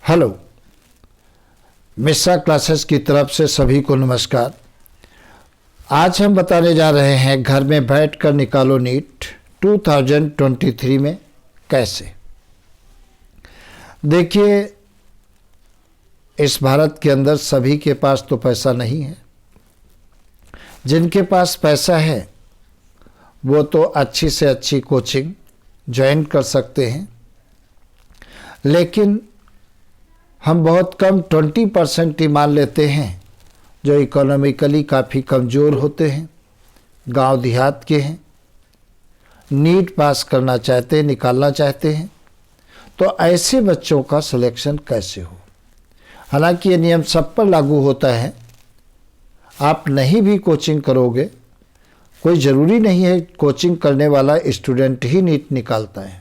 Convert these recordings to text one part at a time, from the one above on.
Hello, Mishra classes की तरफ से सभी को नमस्कार। आज हम बताने जा रहे हैं घर में बैठकर निकालो नीट 2023 में कैसे। देखिए, इस भारत के अंदर सभी के पास तो पैसा नहीं है। जिनके पास पैसा है वो तो अच्छी से अच्छी कोचिंग ज्वाइन कर सकते हैं, लेकिन हम बहुत कम 20% ही मान लेते हैं जो इकोनॉमिकली काफ़ी कमज़ोर होते हैं, गांव देहात के हैं, नीट पास करना चाहते हैं, निकालना चाहते हैं। तो ऐसे बच्चों का सिलेक्शन कैसे हो। हालांकि ये नियम सब पर लागू होता है। आप नहीं भी कोचिंग करोगे, कोई ज़रूरी नहीं है कोचिंग करने वाला स्टूडेंट ही नीट निकालता है।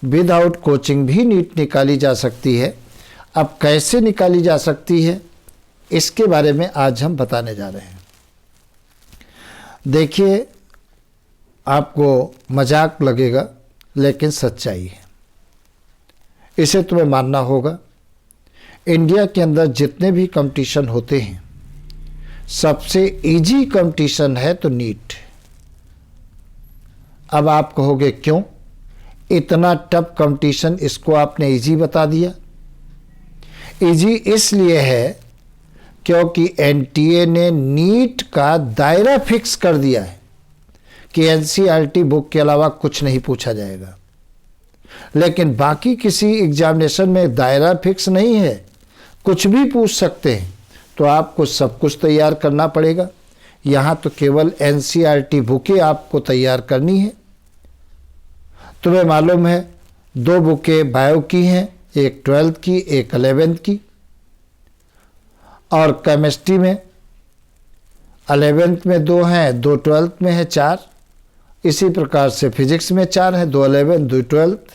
विदाउट कोचिंग भी नीट निकाली जा सकती है। अब कैसे निकाली जा सकती है, इसके बारे में आज हम बताने जा रहे हैं। देखिए, आपको मजाक लगेगा लेकिन सच्चाई है, इसे तुम्हें मानना होगा। इंडिया के अंदर जितने भी कंपटीशन होते हैं, सबसे इजी कंपटीशन है तो नीट। अब आप कहोगे क्यों इतना टफ कंपटीशन, इसको आपने इजी बता दिया। इजी इसलिए है क्योंकि एनटीए ने नीट का दायरा फिक्स कर दिया है कि एनसीईआरटी बुक के अलावा कुछ नहीं पूछा जाएगा। लेकिन बाकी किसी एग्जामिनेशन में दायरा फिक्स नहीं है, कुछ भी पूछ सकते हैं, तो आपको सब कुछ तैयार करना पड़ेगा। यहाँ तो केवल एनसीईआरटी बुकें आपको तैयार करनी है। तुम्हें मालूम है 2 बुकें बायो की हैं, एक 12th की, एक 11th की। और केमिस्ट्री में 11th में 2 हैं, 2 12th में है 4। इसी प्रकार से फिजिक्स में 4 है, 2 11th 2 12th,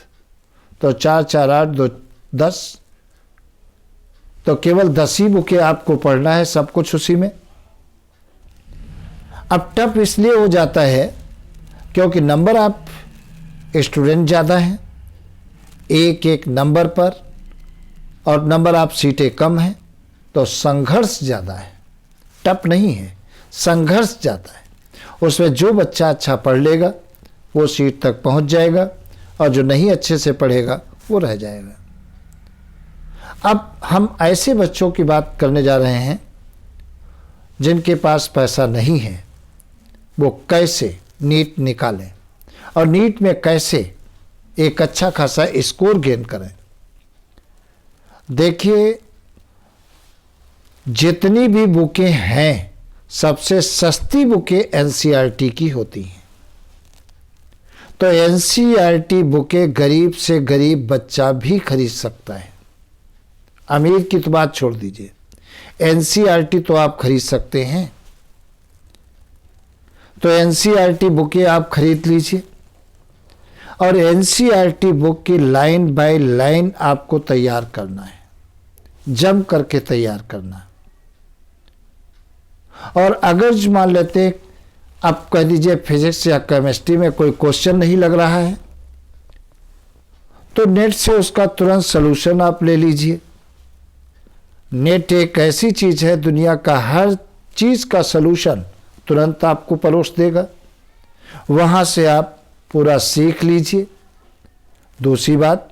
तो 4 4 8 2 10। तो केवल 10 ही बुकें आपको पढ़ना है, सब कुछ उसी में। अब टफ इसलिए हो जाता है क्योंकि नंबर आप स्टूडेंट ज़्यादा हैं एक एक नंबर पर, और नंबर आप सीटें कम हैं, तो संघर्ष ज़्यादा है। टफ नहीं है, संघर्ष ज़्यादा है। उसमें जो बच्चा अच्छा पढ़ लेगा वो सीट तक पहुंच जाएगा, और जो नहीं अच्छे से पढ़ेगा वो रह जाएगा। अब हम ऐसे बच्चों की बात करने जा रहे हैं जिनके पास पैसा नहीं है, वो कैसे नीट निकालें और नीट में कैसे एक अच्छा खासा स्कोर गेन करें। देखिए, जितनी भी बुकें हैं, सबसे सस्ती बुकें एनसीईआरटी की होती हैं। तो एनसीईआरटी बुकें गरीब से गरीब बच्चा भी खरीद सकता है। अमीर की तो बात छोड़ दीजिए, एनसीईआरटी तो आप खरीद सकते हैं। तो एनसीईआरटी बुकें आप खरीद लीजिए, और एनसीईआरटी बुक की लाइन बाय लाइन आपको तैयार करना है, जम करके तैयार करना है। और अगर जो मान लेते आप कह दीजिए फिजिक्स या केमिस्ट्री में कोई क्वेश्चन नहीं लग रहा है, तो नेट से उसका तुरंत सलूशन आप ले लीजिए। नेट एक ऐसी चीज है, दुनिया का हर चीज का सलूशन तुरंत आपको परोस देगा। वहां से आप पूरा सीख लीजिए। दूसरी बात,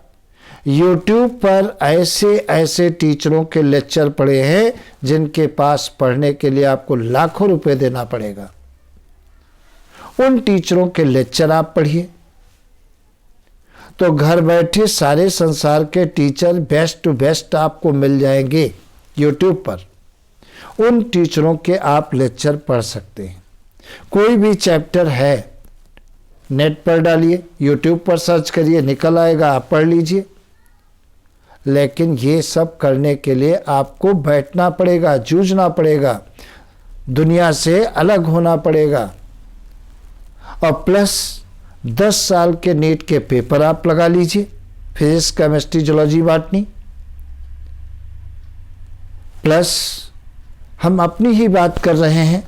YouTube पर ऐसे ऐसे टीचरों के लेक्चर पड़े हैं जिनके पास पढ़ने के लिए आपको लाखों रुपए देना पड़ेगा। उन टीचरों के लेक्चर आप पढ़िए, तो घर बैठे सारे संसार के टीचर बेस्ट टू बेस्ट आपको मिल जाएंगे YouTube पर। उन टीचरों के आप लेक्चर पढ़ सकते हैं। कोई भी चैप्टर है, नेट पर डालिए, YouTube पर सर्च करिए, निकल आएगा, आप पढ़ लीजिए। लेकिन ये सब करने के लिए आपको बैठना पड़ेगा, जूझना पड़ेगा, दुनिया से अलग होना पड़ेगा। और प्लस 10 साल के नीट के पेपर आप लगा लीजिए, physics chemistry zoology botany. Plus हम अपनी ही बात कर रहे हैं,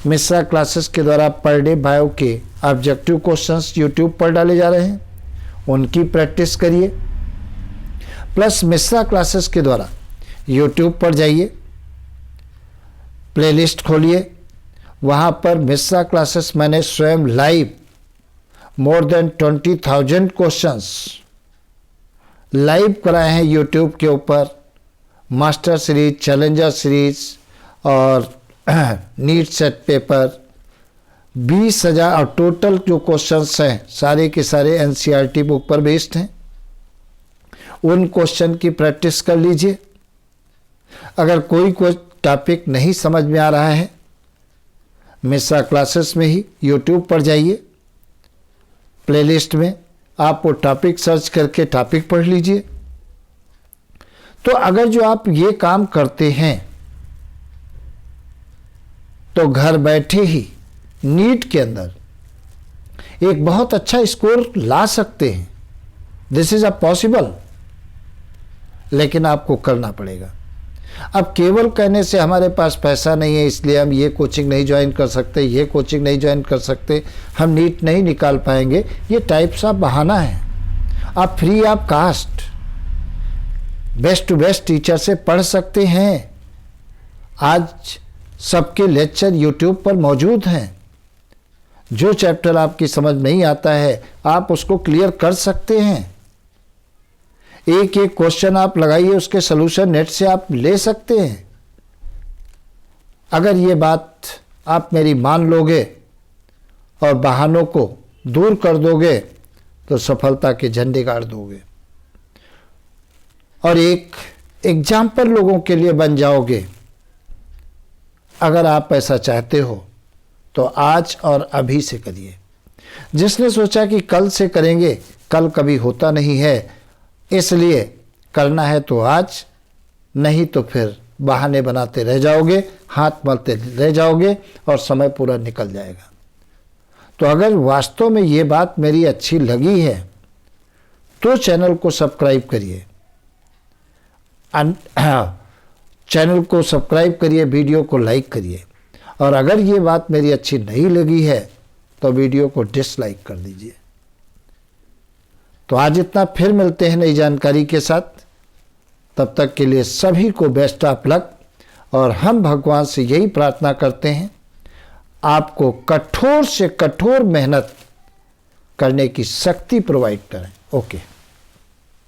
मिश्रा क्लासेस के द्वारा पर डे बायो के ऑब्जेक्टिव क्वेश्चंस YouTube पर डाले जा रहे हैं, उनकी प्रैक्टिस करिए। प्लस मिश्रा क्लासेस के द्वारा यूट्यूब पर जाइए, प्लेलिस्ट खोलिए, वहाँ पर मिश्रा क्लासेस मैंने स्वयं live more than 20,000 questions live कराए हैं यूट्यूब के ऊपर, मास्टर सीरीज, चैलेंजर सीरीज और नीट सेट पेपर 20,000 और टोटल जो क्वेश्चंस हैं सारे के सारे एनसीईआरटी बुक पर बेस्ड हैं। उन क्वेश्चन की प्रैक्टिस कर लीजिए। अगर कोई टॉपिक नहीं समझ में आ रहा है, मिश्रा क्लासेस में ही यूट्यूब पर जाइए, प्लेलिस्ट में आप वो टॉपिक सर्च करके टॉपिक पढ़ लीजिए। तो अगर जो आप ये काम करते हैं तो घर बैठे ही नीट के अंदर एक बहुत अच्छा स्कोर ला सकते हैं। दिस इज अ पॉसिबल, लेकिन आपको करना पड़ेगा। अब केवल कहने से हमारे पास पैसा नहीं है इसलिए हम ये कोचिंग नहीं ज्वाइन कर सकते, ये कोचिंग नहीं ज्वाइन कर सकते, हम नीट नहीं निकाल पाएंगे, ये टाइप्स ऑफ बहाना है। आप free of cost best to best teacher से पढ़ सकते हैं। आज सबके लेक्चर यूट्यूब पर मौजूद हैं। जो चैप्टर आपकी समझ नहीं आता है आप उसको क्लियर कर सकते हैं। एक एक क्वेश्चन आप लगाइए, उसके सलूशन नेट से आप ले सकते हैं। अगर ये बात आप मेरी मान लोगे और बहानों को दूर कर दोगे तो सफलता के झंडे गाड़ दोगे और एक एग्जाम्पल लोगों के लिए बन जाओगे। अगर आप ऐसा चाहते हो तो आज और अभी से करिए। जिसने सोचा कि कल से करेंगे, कल कभी होता नहीं है, इसलिए करना है तो आज, नहीं तो फिर बहाने बनाते रह जाओगे, हाथ मलते रह जाओगे और समय पूरा निकल जाएगा। तो अगर वास्तव में ये बात मेरी अच्छी लगी है तो चैनल को सब्सक्राइब करिए, चैनल को सब्सक्राइब करिए, वीडियो को लाइक करिए। और अगर ये बात मेरी अच्छी नहीं लगी है तो वीडियो को डिसलाइक कर दीजिए। तो आज इतना, फिर मिलते हैं नई जानकारी के साथ। तब तक के लिए सभी को बेस्ट ऑफ लक और हम भगवान से यही प्रार्थना करते हैं आपको कठोर से कठोर मेहनत करने की शक्ति प्रोवाइड करें। ओके।